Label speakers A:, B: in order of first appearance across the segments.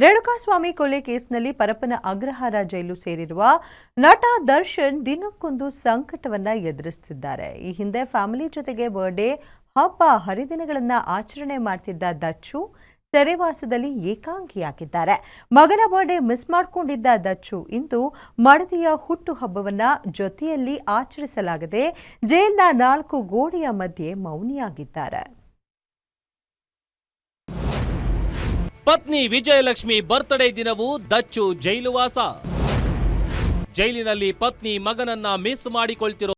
A: ರೇಣುಕಾಸ್ವಾಮಿ ಕೊಲೆ ಕೇಸ್ನಲ್ಲಿ ಪರಪ್ಪನ ಅಗ್ರಹಾರ ಜೈಲು ಸೇರಿರುವ ನಟ ದರ್ಶನ್ ದಿನಕ್ಕೊಂದು ಸಂಕಟವನ್ನ ಎದುರಿಸುತ್ತಿದ್ದಾರೆ. ಈ ಹಿಂದೆ ಫ್ಯಾಮಿಲಿ ಜೊತೆಗೆ ಬರ್ಡೇ ಹಬ್ಬ ಹರಿದಿನಗಳನ್ನ ಆಚರಣೆ ಮಾಡ್ತಿದ್ದ ದಚ್ಚು ಸೆರೆವಾಸದಲ್ಲಿ ಏಕಾಂಗಿಯಾಗಿದ್ದಾರೆ. ಮಗನ ಬರ್ಡೇ ಮಿಸ್ ಮಾಡಿಕೊಂಡಿದ್ದ ದಚ್ಚು ಇಂದು ಮಡದಿಯ ಹುಟ್ಟು ಹಬ್ಬವನ್ನ ಜೊತೆಯಲ್ಲಿ ಆಚರಿಸಲಾಗದೆ ಜೈಲಿನ 4 ಗೋಡೆಯ ಮಧ್ಯೆ ಮೌನಿಯಾಗಿದ್ದಾರೆ.
B: ಪತ್ನಿ ವಿಜಯಲಕ್ಷ್ಮಿ ಬರ್ತ್ಡೇ ದಿನವೂ ದಚ್ಚು ಜೈಲುವಾಸ. ಜೈಲಿನಲ್ಲಿ ಪತ್ನಿ ಮಗನನ್ನ ಮಿಸ್ ಮಾಡಿಕೊಳ್ತಿರೋ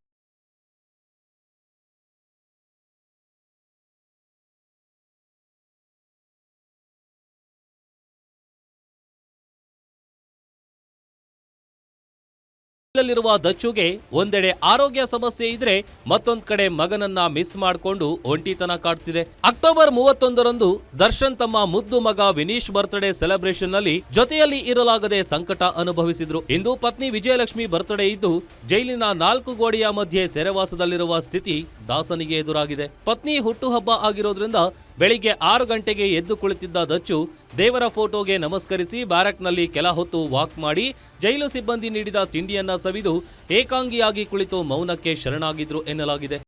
B: ಿರುವ ದಚ್ಚುಗೆ ಒಂದೆಡೆ ಆರೋಗ್ಯ ಸಮಸ್ಯೆ ಇದ್ರೆ ಮತ್ತೊಂದ್ ಕಡೆ ಮಗನನ್ನ ಮಿಸ್ ಮಾಡಿಕೊಂಡು ಒಂಟಿತನ ಕಾಡ್ತಿದೆ. ಅಕ್ಟೋಬರ್ 31ರಂದು ದರ್ಶನ್ ತಮ್ಮ ಮುದ್ದು ಮಗ ವಿನೀಶ್ ಬರ್ತ್ಡೇ ಸೆಲೆಬ್ರೇಷನ್ ನಲ್ಲಿ ಜೊತೆಯಲ್ಲಿ ಇರಲಾಗದೆ ಸಂಕಟ ಅನುಭವಿಸಿದ್ರು. ಇಂದು ಪತ್ನಿ ವಿಜಯಲಕ್ಷ್ಮಿ ಬರ್ತ್ಡೇ ಇದ್ದು ಜೈಲಿನ 4 ಗೋಡೆಯ ಮಧ್ಯೆ ಸೆರೆವಾಸದಲ್ಲಿರುವ ಸ್ಥಿತಿ ದಾಸನಿಗೆ ಎದುರಾಗಿದೆ. ಪತ್ನಿ ಹುಟ್ಟುಹಬ್ಬ ಆಗಿರೋದ್ರಿಂದ ಬೆಳಿಗ್ಗೆ 6 ಗಂಟೆಗೆ ಎದ್ದು ಕುಳಿತಿದ್ದ ದಚ್ಚು ದೇವರ ಫೋಟೋಗೆ ನಮಸ್ಕರಿಸಿ ಬ್ಯಾರಕ್ನಲ್ಲಿ ಕೆಲ ಹೊತ್ತು ವಾಕ್ ಮಾಡಿ ಜೈಲು ಸಿಬ್ಬಂದಿ ನೀಡಿದ ತಿಂಡಿಯನ್ನ ಸವಿದು ಏಕಾಂಗಿಯಾಗಿ ಕುಳಿತು ಮೌನಕ್ಕೆ ಶರಣಾಗಿದ್ರು ಎನ್ನಲಾಗಿದೆ.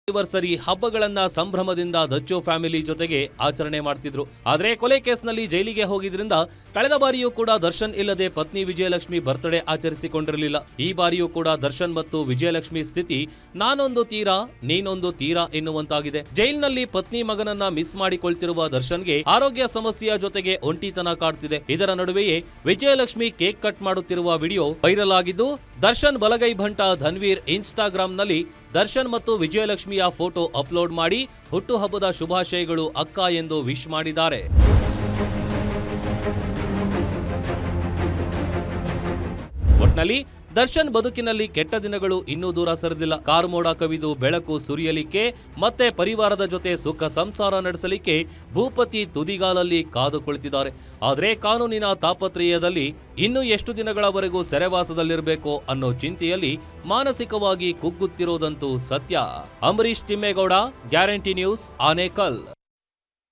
B: ಆನಿವರ್ಸರಿ ಹಬ್ಬಗಳನ್ನ ಸಂಭ್ರಮದಿಂದ ದಚ್ಚು ಫ್ಯಾಮಿಲಿ ಜೊತೆಗೆ ಆಚರಣೆ ಮಾಡ್ತಿದ್ರು. ಆದ್ರೆ ಕೊಲೆ ಕೇಸ್ನಲ್ಲಿ ಜೈಲಿಗೆ ಹೋಗಿದ್ರಿಂದ ಕಳೆದ ಬಾರಿಯೂ ಕೂಡ ದರ್ಶನ್ ಇಲ್ಲದೆ ಪತ್ನಿ ವಿಜಯಲಕ್ಷ್ಮಿ ಬರ್ತ್ಡೇ ಆಚರಿಸಿಕೊಂಡಿರಲಿಲ್ಲ. ಈ ಬಾರಿಯೂ ಕೂಡ ದರ್ಶನ್ ಮತ್ತು ವಿಜಯಲಕ್ಷ್ಮಿ ಸ್ಥಿತಿ ನಾನೊಂದು ತೀರಾ ನೀನೊಂದು ತೀರಾ ಎನ್ನುವಂತಾಗಿದೆ. ಜೈಲಿನಲ್ಲಿ ಪತ್ನಿ ಮಗನನ್ನ ಮಿಸ್ ಮಾಡಿಕೊಳ್ತಿರುವ ದರ್ಶನ್ಗೆ ಆರೋಗ್ಯ ಸಮಸ್ಯೆಯ ಜೊತೆಗೆ ಒಂಟಿತನ ಕಾಡ್ತಿದೆ. ಇದರ ನಡುವೆಯೇ ವಿಜಯಲಕ್ಷ್ಮಿ ಕೇಕ್ ಕಟ್ ಮಾಡುತ್ತಿರುವ ವಿಡಿಯೋ ವೈರಲ್ ಆಗಿದ್ದು ದರ್ಶನ್ ಬಲಗೈ ಭಂಟ ಧನ್ವೀರ್ ಇನ್ಸ್ಟಾಗ್ರಾಂನಲ್ಲಿ ದರ್ಶನ್ ಮತ್ತು ವಿಜಯಲಕ್ಷ್ಮಿಯ ಫೋಟೋ ಅಪ್ಲೋಡ್ ಮಾಡಿ ಹುಟ್ಟುಹಬ್ಬದ ಶುಭಾಶಯಗಳು ಅಕ್ಕ ಎಂದು ವಿಶ್ ಮಾಡಿದ್ದಾರೆ. ಒಟ್ನಲ್ಲಿ ದರ್ಶನ್ ಬದುಕಿನಲ್ಲಿ ಕೆಟ್ಟ ದಿನಗಳು ಇನ್ನೂ ದೂರ ಸರಿದಿಲ್ಲ. ಕಾರ್ಮೋಡ ಕವಿದು ಬೆಳಕು ಸುರಿಯಲಿಕ್ಕೆ ಮತ್ತೆ ಪರಿವಾರದ ಜೊತೆ ಸುಖ ಸಂಸಾರ ನಡೆಸಲಿಕ್ಕೆ ಭೂಪತಿ ತುದಿಗಾಲಲ್ಲಿ ಕಾದು ಕುಳಿತಿದ್ದಾರೆ. ಆದರೆ ಕಾನೂನಿನ ತಾಪತ್ರಯದಲ್ಲಿ ಇನ್ನು ಎಷ್ಟು ದಿನಗಳವರೆಗೂ ಸೆರೆವಾಸದಲ್ಲಿರಬೇಕೋ ಅನ್ನೋ ಚಿಂತೆಯಲ್ಲಿ ಮಾನಸಿಕವಾಗಿ ಕುಗ್ಗುತ್ತಿರೋದಂತೂ ಸತ್ಯ. Ambareesh Thimmegowda, guarantee news, Anekal.